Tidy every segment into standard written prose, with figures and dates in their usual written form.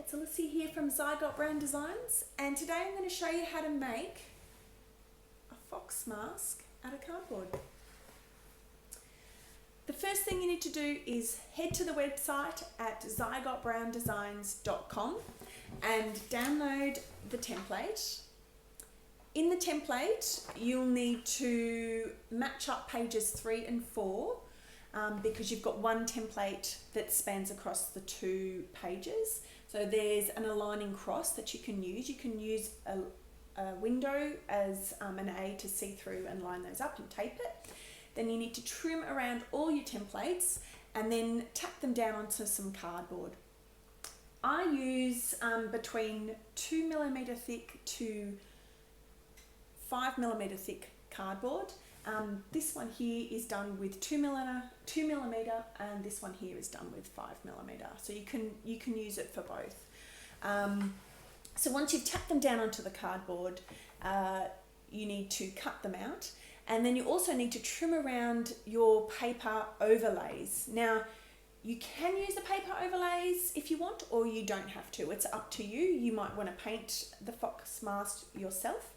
it's Alicia here from Zygote Brown Designs, and today I'm going to show you how to make a fox mask out of cardboard. The first thing you need to do is head to the website at zygotebrowndesigns.com and download the template. In the template you'll need to match up pages 3 and 4 because you've got one template that spans across the 2 pages. So there's an aligning cross that you can use. You can use a window as an A to see through and line those up and tape it. Then you need to trim around all your templates and then tack them down onto some cardboard. I use between 2mm thick to 5mm thick cardboard. This one here is done with 2mm and this one here is done with 5mm. So you can use it for both. So once you've tacked them down onto the cardboard, you need to cut them out, and then you also need to trim around your paper overlays. Now you can use the paper overlays if you want, or you don't have to. It's up to you. You might want to paint the fox mask yourself.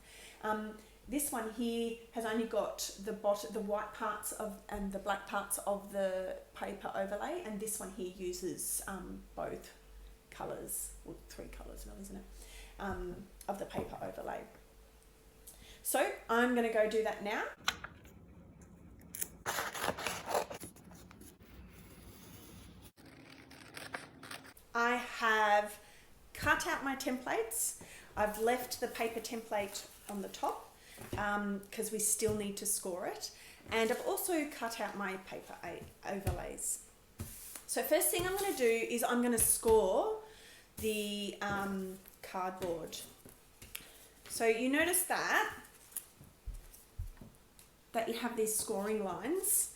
This one here has only got the white parts and the black parts of the paper overlay, and this one here uses both colours, well 3 colours really, isn't it, of the paper overlay. So I'm going to go do that now. I have cut out my templates. I've left the paper template on the top because we still need to score it, and I've also cut out my paper overlays. So first thing I'm going to do is I'm going to score the cardboard. So you notice that you have these scoring lines.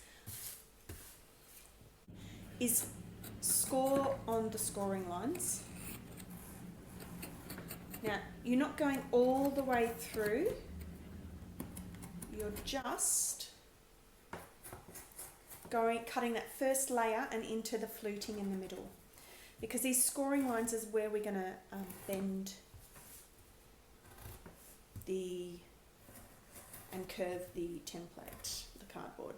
Is score on the scoring lines. Now you're not going all the way through, you're just cutting that first layer and into the fluting in the middle, because these scoring lines is where we're going to bend and curve the template, the cardboard.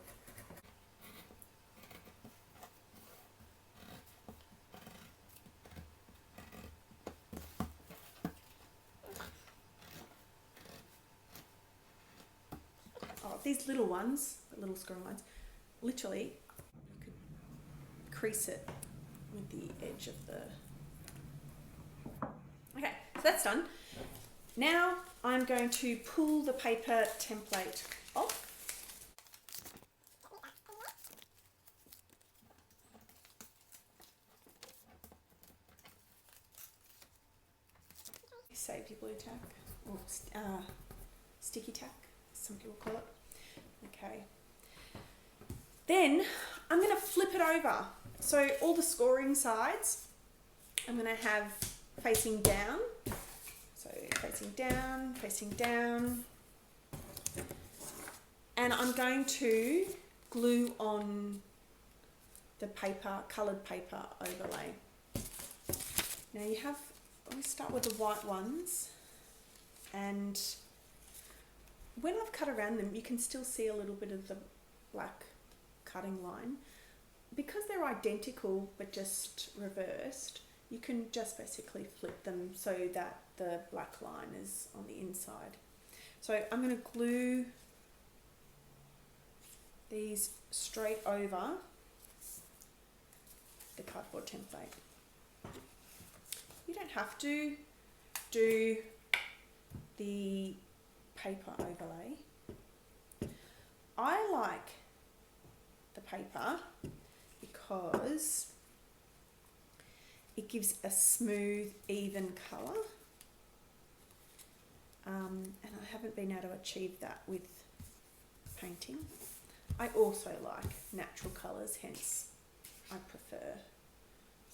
These little ones, the little scoring lines, literally you could crease it with the edge of the... Okay, so that's done. Now I'm going to pull the paper template off. Safety glue tack, or sticky tack, some people call it. Okay. Then I'm going to flip it over. So all the scoring sides I'm going to have facing down. So facing down, facing down. And I'm going to glue on the paper, coloured paper overlay. Now we start with the white ones, and when I've cut around them, you can still see a little bit of the black cutting line. Because they're identical but just reversed, you can just basically flip them so that the black line is on the inside. So I'm going to glue these straight over the cardboard template. You don't have to do the paper overlay. I like the paper because it gives a smooth, even colour, and I haven't been able to achieve that with painting. I also like natural colours, hence I prefer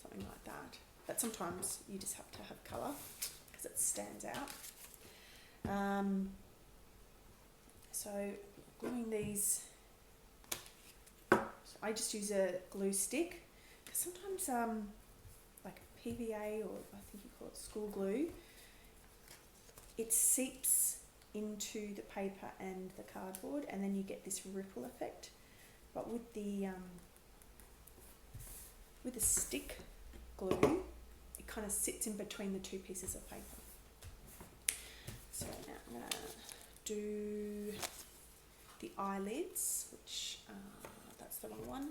something like that, but sometimes you just have to have colour because it stands out. So gluing these, so I just use a glue stick because sometimes like a PVA, or I think you call it school glue, it seeps into the paper and the cardboard, and then you get this ripple effect. But with the stick glue, it kind of sits in between the two pieces of paper. So now I'm going to do the eyelids, which that's the wrong one,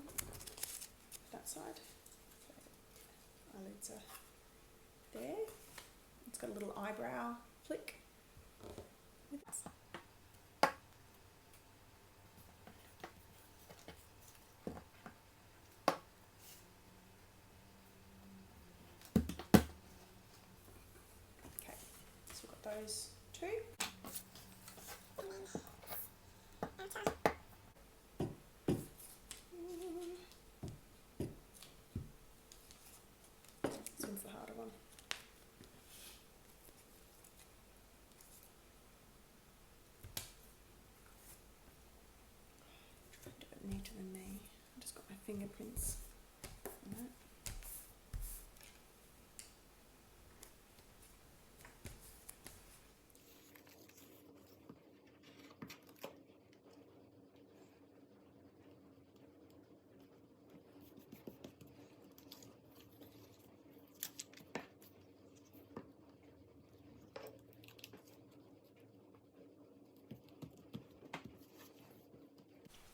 that side. So eyelids are there. It's got a little eyebrow flick. Okay, so we've got those two. This one's the harder one. Try to do it neater than me. I've just got my fingerprints on it.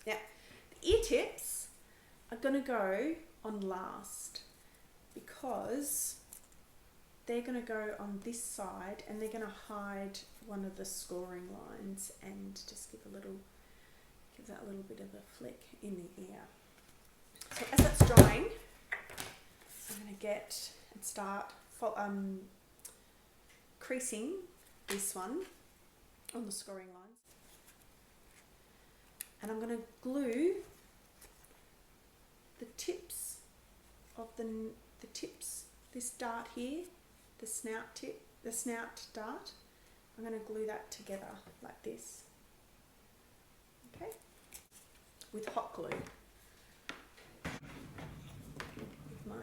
Now, the ear tips are going to go on last because they're going to go on this side and they're going to hide one of the scoring lines and just give that a little bit of a flick in the ear. So as that's drying, I'm going to start creasing this one on the scoring lines. And I'm going to glue the tips of the tips, this dart here, the snout tip, the snout dart. I'm going to glue that together like this. Okay? With hot glue. With my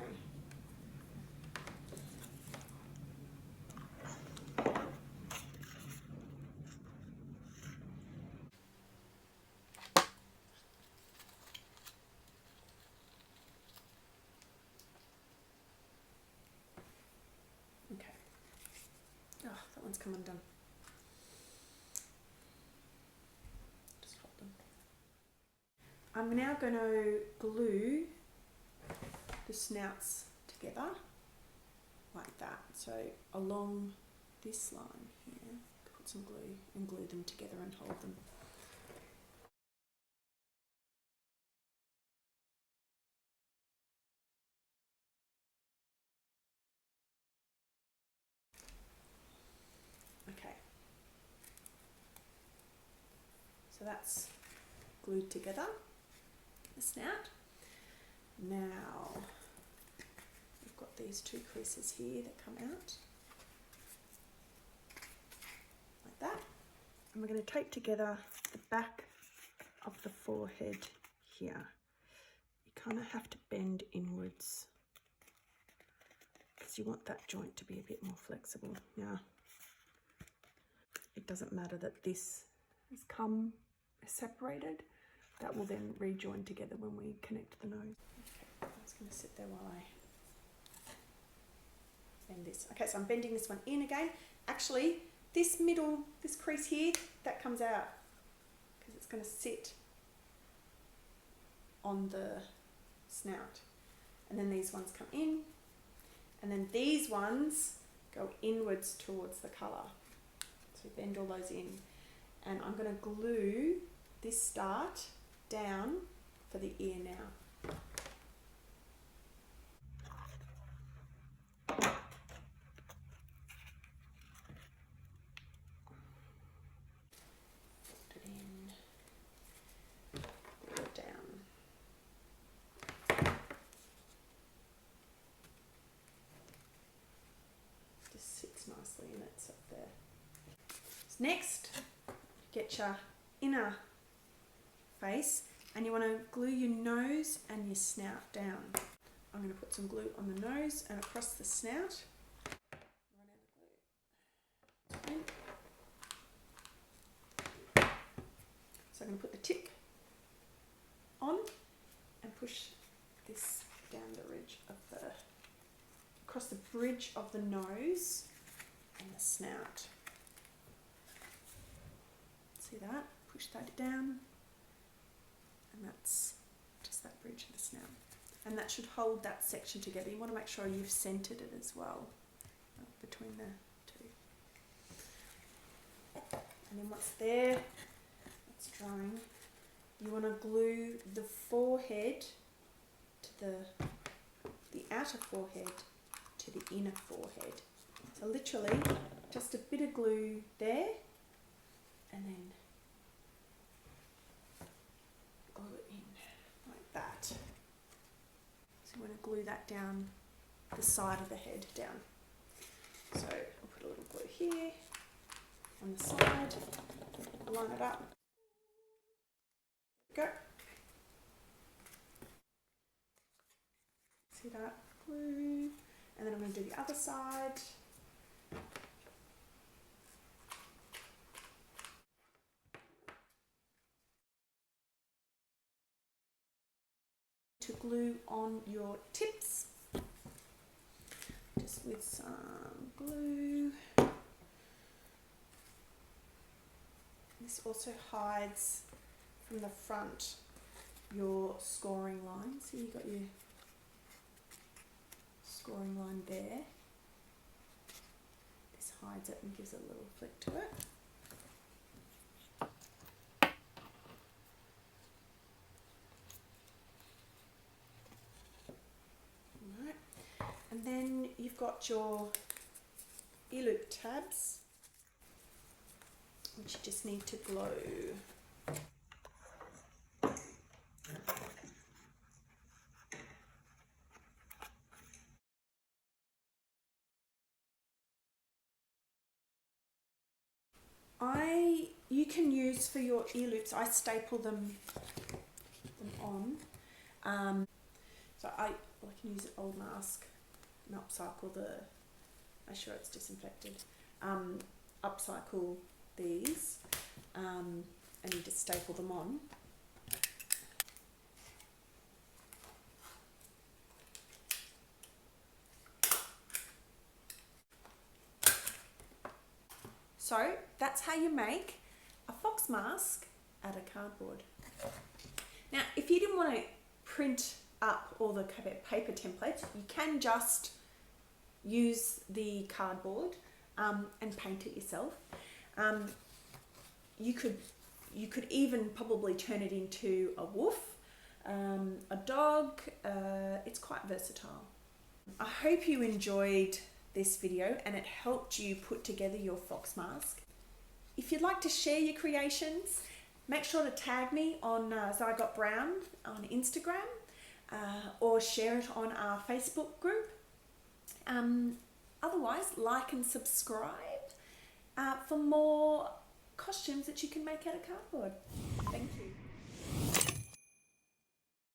oh, that one's come undone. Just hold them. I'm now going to glue the snouts together like that. So along this line here, put some glue and glue them together and hold them. Okay, so that's glued together, the snout. Now we've got these two creases here that come out like that, and we're going to tape together the back of the forehead here. You kind of have to bend inwards because you want that joint to be a bit more flexible. Now, it doesn't matter that this has come separated. That will then rejoin together when we connect the nose. Okay, I'm just going to sit there while I bend this. Okay, so I'm bending this one in again. Actually, this crease here, that comes out because it's going to sit on the snout. And then these ones come in, and then these ones go inwards towards the colour. So bend all those in. And I'm going to glue this dart down for the ear now. Put it in, glue it down. Just sits nicely in it, so there. So next, get your inner face and you want to glue your nose and your snout down. I'm going to put some glue on the nose and across the snout. Run out of glue. So I'm going to put the tip on and push this down the ridge of the, across the bridge of the nose and the snout. See that? Push that down, and that's just that bridge of the snout. And that should hold that section together. You want to make sure you've centered it as well, between the two. And then once there, it's drying, you want to glue the forehead to the outer forehead to the inner forehead. So literally just a bit of glue there, and then glue it in like that. So you want to glue that down the side of the head down. So I'll put a little glue here on the side, line it up. Go. See that? Glue. And then I'm going to do the other side. To glue on your tips, just with some glue. This also hides from the front your scoring line. So you've got your scoring line there. This hides it and gives it a little flick to it. Alright. And then you've got your ear loop tabs, which you just need to glue. You can use for your ear loops, I staple them on. So I can use an old mask and upcycle make sure it's disinfected. Upcycle these and you just staple them on. So that's how you make a fox mask out of cardboard. Now, if you didn't want to print up all the paper templates, you can just use the cardboard and paint it yourself. You could even probably turn it into a wolf, a dog. It's quite versatile. I hope you enjoyed this video and it helped you put together your fox mask. If you'd like to share your creations, make sure to tag me on Zygote Brown on Instagram or share it on our Facebook group. Otherwise, like and subscribe for more costumes that you can make out of cardboard. Thank you.